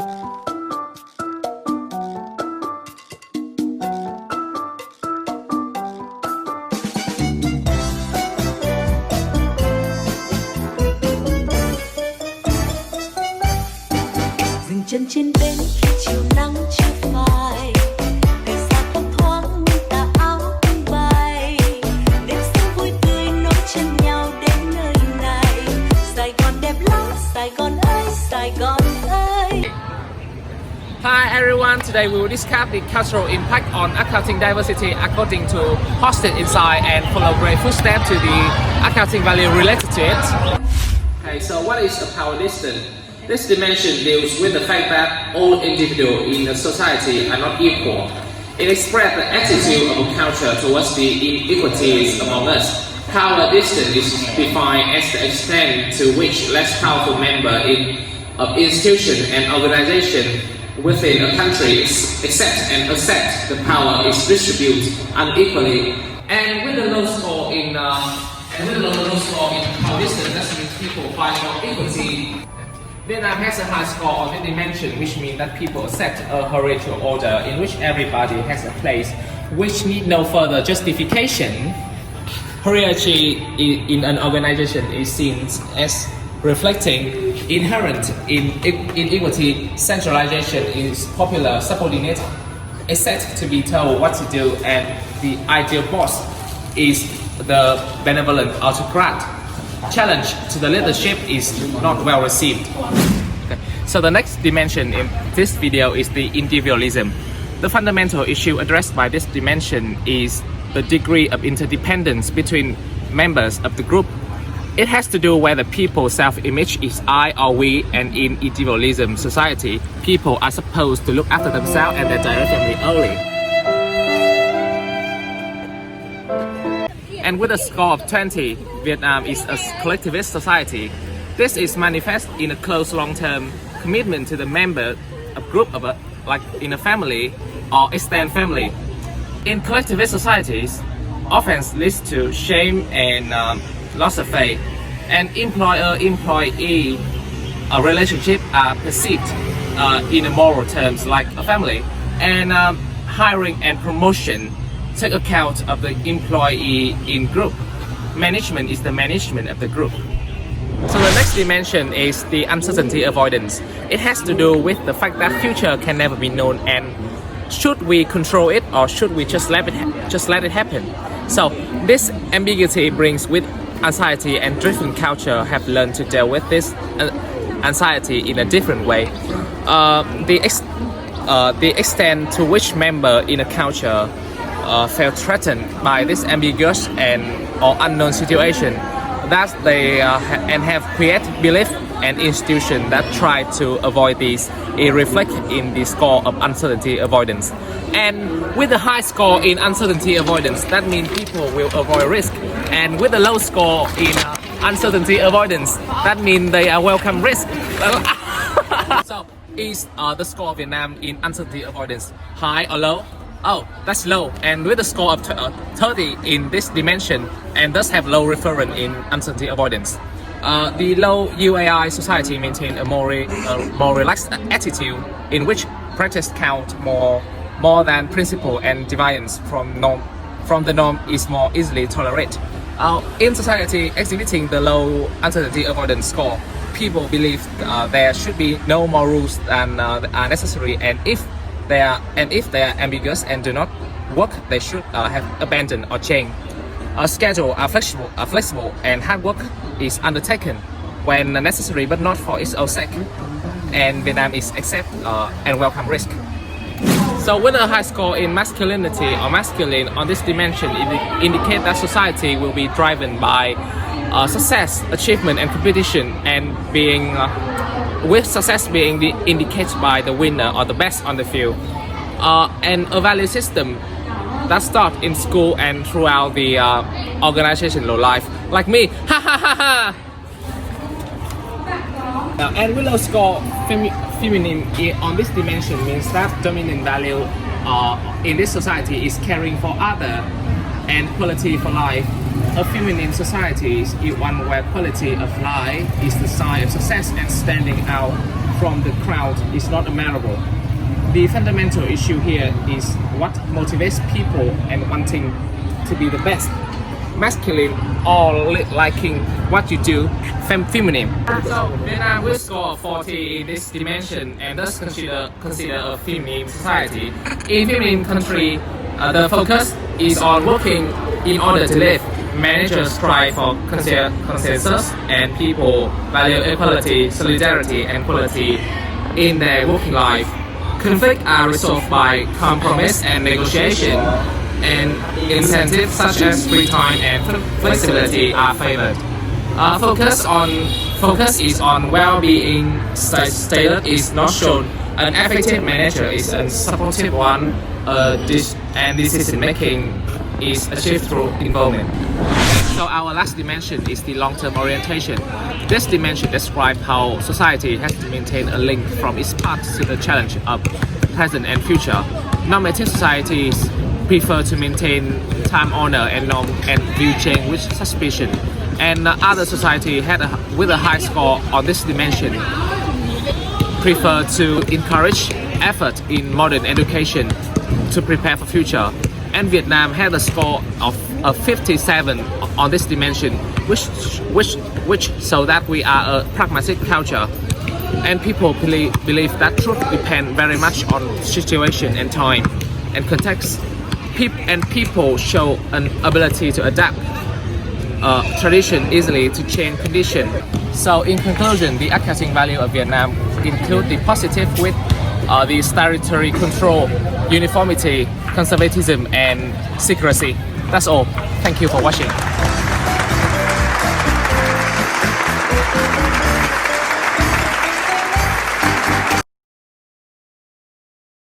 Dừng chân trên bến khi chiều nắng chưa phai, ngày xa tóc thoáng như tà áo tung bay, đêm xanh vui tươi nối chân nhau đến nơi này. Sài Gòn đẹp lắm, Sài Gòn ơi, Sài Gòn ơi. Hi everyone, today we will discuss the cultural impact on accounting diversity according to hosted insight and follow great footsteps to the accounting value related to it. Okay, so what is a power distance? This dimension deals with the fact that all individuals in a society are not equal. It expresses the attitude of a culture towards the inequalities among us. Power distance is defined as the extent to which less powerful member of institution and organization within a country accept and accept the power is distributed unequally. And with the low score in power distance, that means people fight for equality. Vietnam has a high score on the dimension, which means that people accept a hierarchical order in which everybody has a place, which need no further justification. Hierarchy in an organization is seen as reflecting inherent inequality. Centralization is popular subordinate, accept to be told what to do, and the ideal boss is the benevolent autocrat. Challenge to the leadership is not well received. Okay. So the next dimension in this video is the individualism. The fundamental issue addressed by this dimension is the degree of interdependence between members of the group. It has to do whether people's self-image is I or we, and in individualism society, people are supposed to look after themselves and their direct family only. And with a score of 20, Vietnam is a collectivist society. This is manifest in a close long-term commitment to the member of group of like in a family or extended family. In collectivist societies, offense leads to shame and loss of faith. And employer-employee relationship are perceived in a moral terms like a family. And hiring and promotion take account of the employee in group. Management is the management of the group. So the next dimension is the uncertainty avoidance. It has to do with the fact that future can never be known, and should we control it or should we just let it happen? So this ambiguity brings with anxiety, and driven culture have learned to deal with this anxiety in a different way. The extent to which member in a culture felt threatened by this ambiguous or unknown situation, that they and have created belief and institution that try to avoid these. It reflects in the score of uncertainty avoidance. And with a high score in uncertainty avoidance, that means people will avoid risk. And with a low score in uncertainty avoidance, that means they are welcome risk. So is the score of Vietnam in uncertainty avoidance high or low? Oh, that's low. And with a score of 30 in this dimension, and thus have low reference in uncertainty avoidance. The low UAI society maintain a more relaxed attitude in which practice count more than principle, and deviance from the norm is more easily tolerated. In society exhibiting the low uncertainty avoidance score, people believe there should be no more rules than are necessary, and if they are ambiguous and do not work, they should have abandoned or changed. Schedule are flexible, and hard work is undertaken when necessary, but not for its own sake. And Vietnam is accept and welcome risk. So with a high score in masculinity or masculine on this dimension, it indicates that society will be driven by success, achievement, and competition, and being with success being indicated by the winner or the best on the field. And a value system that starts in school and throughout the organizational life, like me. Ha ha ha ha! And with a score feminine on this dimension means that dominant value in this society is caring for other and quality for life. A feminine society is one where quality of life is the sign of success and standing out from the crowd is not admirable. The fundamental issue here is what motivates people and wanting to be the best. Masculine or liking what you do, feminine. So Vietnam will score 40 in this dimension and thus consider a feminine society. In feminine country, the focus is on working in order to live. Managers strive for consensus and people value equality, solidarity and quality in their working life. Conflicts are resolved by compromise and negotiation, and incentives such as free time and flexibility are favored. Focus is on well-being. Status is not shown. An effective manager is a supportive one, and decision-making is achieved through involvement. So our last dimension is the long-term orientation. This dimension describes how society has to maintain a link from its past to the challenge of present and future. Normative societies prefer to maintain time honor and norm and view change with suspicion. And other society with a high score on this dimension prefer to encourage effort in modern education to prepare for future. And Vietnam had a score of 57 on this dimension, which so that we are a pragmatic culture, and people believe that truth depends very much on situation and time and context. People show an ability to adapt tradition easily to change condition. So in conclusion, the accounting value of Vietnam include the positive with the territory control, uniformity, conservatism and secrecy. That's all. Thank you for watching.